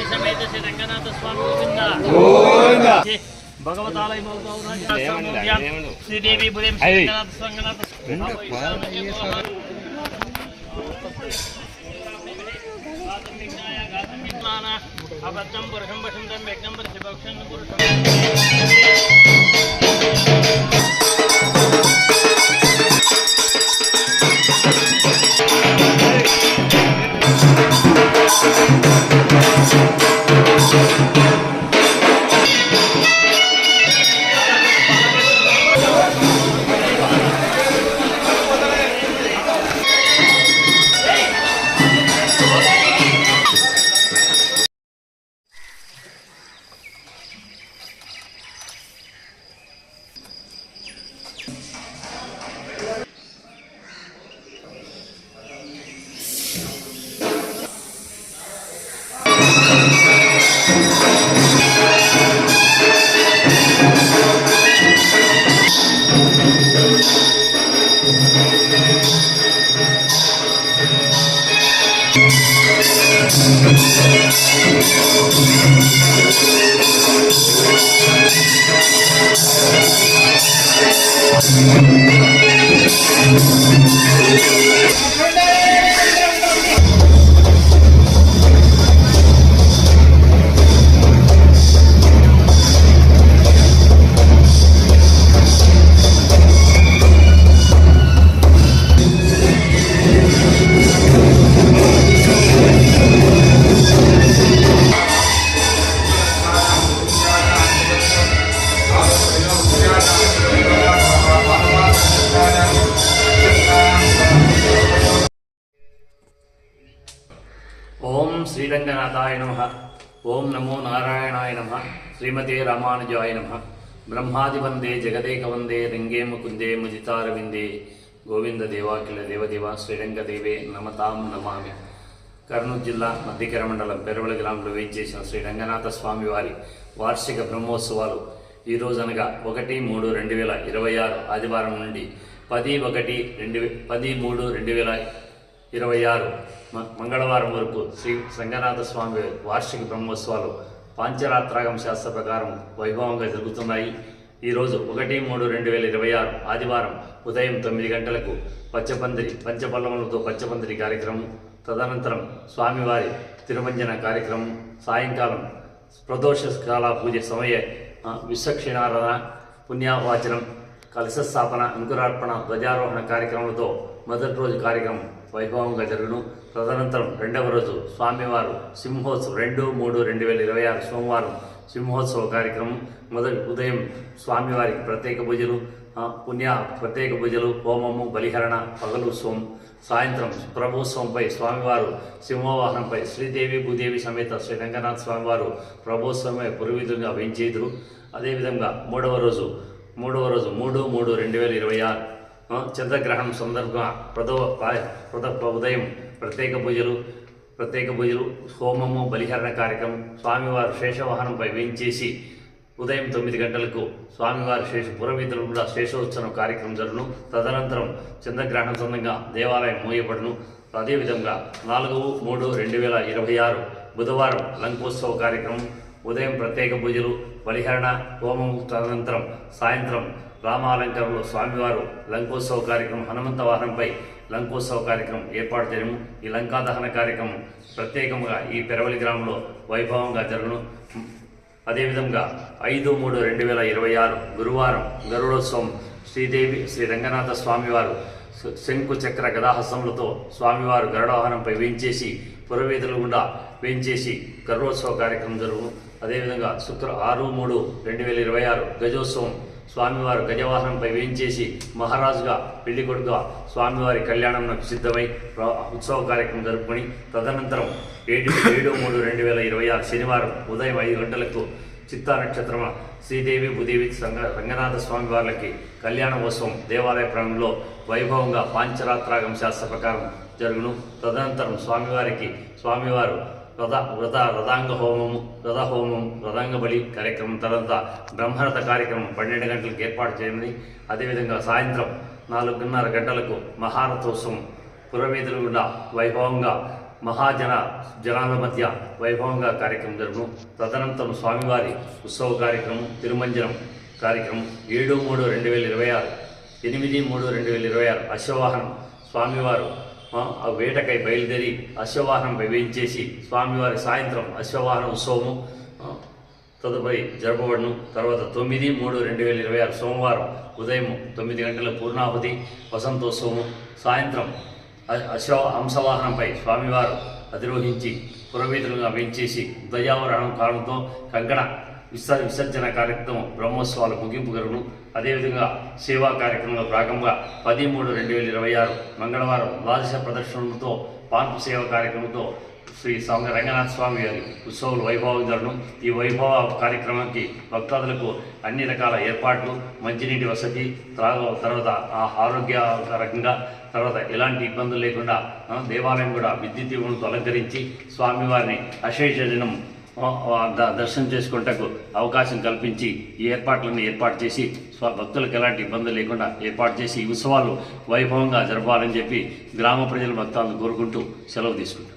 समेत श्री रंगनाथ स्वामी गोविंदा भगवतालय श्रीदेवी बुदेव रंगनाथ रंगनाथ अबद्धं पुरुषं वसुन्धं वेगं शिवक्षं पुरुषं ओम श्रीरंगनाथाय नमः। ओम नमो नारायणाय नमः। श्रीमते रामानुजाय नमः। ब्रह्मादिवंदे जगदेकवंदे रंगे मुकुंदे मुदितारविंदे गोविंद देवाखिल देवदेवा श्रीरंगदेवे नमतां नमामि। కర్నూలు జిల్లా మధ్యకర మండలం పెరవల గ్రామంలో వేయించేసిన శ్రీ రంగనాథ స్వామి వారి వార్షిక బ్రహ్మోత్సవాలు ఈరోజు అనగా 1-3-2026 ఆదివారం నుండి 10-3-2026 మంగళవారం వరకు శ్రీ రంగనాథ స్వామి వార్షిక బ్రహ్మోత్సవాలు పాంచరాత్రాగం శాస్త్ర ప్రకారం వైభవంగా జరుగుతున్నాయి. ఈరోజు 1-3-2026 ఆదివారం ఉదయం 9 గంటలకు పంచపల్లములతో పచ్చపందిరి కార్యక్రమం, తదనంతరం స్వామివారి తిరుమంజన కార్యక్రమం, సాయంకాలం ప్రదోషకాల పూజ సమయ విశ్వక్షీణారాధన, పుణ్యవాచనం, కలశ స్థాపన, అంకురార్పణ, ధ్వజారోహణ కార్యక్రమంతో మొదటి రోజు కార్యక్రమం వైభవంగా జరుగును. తదనంతరం రెండవ రోజు స్వామివారు సింహోత్సవం 2-3-2026 సోమవారం సింహోత్సవ కార్యక్రమం. మొదటి ఉదయం స్వామివారికి ప్రత్యేక పూజలు, ప్రత్యేక పూజలు, హోమము, బలిహరణ, పగలుత్సవం. సాయంత్రం ప్రభోత్సవంపై స్వామివారు సింహవాహనంపై శ్రీదేవి భూదేవి సమేత శ్రీ రంగనాథ స్వామివారు ప్రభోత్సవమై పురోహితులుగా వేయించేదురు. అదేవిధంగా మూడవ రోజు 3-3-2026 చంద్రగ్రహణం సందర్భంగా ఉదయం ప్రత్యేక పూజలు, హోమము, బలిహరణ కార్యక్రమం. స్వామివారు శేషవాహనంపై వేయించేసి ఉదయం 9 గంటలకు స్వామివారి పురోహితులు కూడా శేషోత్సవం కార్యక్రమం జరుగును. తదనంతరం చంద్రగ్రహణం సందర్భంగా దేవాలయం మూయబడును. అదేవిధంగా 4-3-2026 బుధవారం లంకోత్సవ కార్యక్రమం. ఉదయం ప్రత్యేక పూజలు, బలిహరణ, హోమం. తదనంతరం సాయంత్రం రామాలంకరంలో స్వామివారు లంకోత్సవ కార్యక్రమం, హనుమంత వాహనంపై లంకోత్సవ కార్యక్రమం ఏర్పాటు చేయడము. ఈ లంకాదహన కార్యక్రమం ప్రత్యేకంగా ఈ పెరవలి గ్రామంలో వైభవంగా జరుగును. అదేవిధంగా 5-3-2026 గురువారం గరుడోత్సవం. శ్రీ రంగనాథ స్వామివారు శంకు చక్ర గదాహస్తములతో స్వామివారు గరుడవాహనంపై వేయించేసి పురోహితులు గుండా వేయించేసి గరుడోత్సవ కార్యక్రమం జరుగును. అదేవిధంగా 6-3-2026 గజోత్సవం. స్వామివారు గజవాహనంపై వేయించేసి మహారాజుగా పెళ్లి కొడుకుగా స్వామివారి కళ్యాణంకు సిద్ధమై ఉత్సవ కార్యక్రమం జరుపుకొని తదనంతరం 7-3-2026 శనివారం ఉదయం 5 గంటలకు చిత్తా నక్షత్రమ శ్రీదేవి భూదేవి రంగనాథ స్వామి వారికి కళ్యాణోత్సవం దేవాలయ ప్రాంగణంలో వైభవంగా పాంచరాత్రాగం శాస్త్ర ప్రకారం జరుగును. తదనంతరం స్వామివారు రథాంగ హోమము రథాంగ బలి కార్యక్రమం తర్వాత బ్రహ్మరథ కార్యక్రమం 12 గంటలకు ఏర్పాటు చేయనుంది. అదేవిధంగా సాయంత్రం 4:30 గంటలకు మహారథోత్సవం పురవీధులు గుండా వైభవంగా జనాల మధ్య వైభవంగా కార్యక్రమం జరుగును. తదనంతరం స్వామివారి ఉత్సవ కార్యక్రమం తిరుమంజనం కార్యక్రమం 7/3/2026 8/3/2026 అశ్వవాహనం స్వామివారు వేటకై బయలుదేరి అశ్వవాహనంపై వేయించేసి స్వామివారి సాయంత్రం అశ్వవాహన ఉత్సవము తదుపరి జరపబడును. తర్వాత 9/3/2026 సోమవారం ఉదయం 9 గంటల పూర్ణాహుతి వసంతోత్సవము. సాయంత్రం హంసవాహనంపై స్వామివారు అధిరోహించి పురవీధులుగా వేయించేసి ధ్వజావరణం కారణంతో కంకణ విసర్జన కార్యక్రమం బ్రహ్మోత్సవాలు ముగింపు జరుగును. అదేవిధంగా సేవా కార్యక్రమంలో భాగంగా 10/3/2026 మంగళవారం ద్వాదశ ప్రదర్శనలతో పాన్పు సేవ కార్యక్రమంతో శ్రీ రంగనాథ స్వామి వారి ఉత్సవాలు వైభవం జరుగును. ఈ వైభవ కార్యక్రమానికి భక్తాదులకు అన్ని రకాల ఏర్పాట్లు, మంచినీటి వసతి, తర్వాత ఆరోగ్యకరంగా తర్వాత ఎలాంటి ఇబ్బందులు లేకుండా దేవాలయం కూడా విద్యుత్ దీవులతో అలంకరించి స్వామివారిని అశేషజనం దర్శనం చేసుకుంటకు అవకాశం కల్పించి ఈ ఏర్పాట్లను ఏర్పాటు చేసి భక్తులకు ఎలాంటి ఇబ్బంది లేకుండా ఏర్పాటు చేసి ఈ ఉత్సవాలు వైభవంగా జరపాలని చెప్పి గ్రామ ప్రజల భక్తులను కోరుకుంటూ సెలవు తీసుకుంటాం.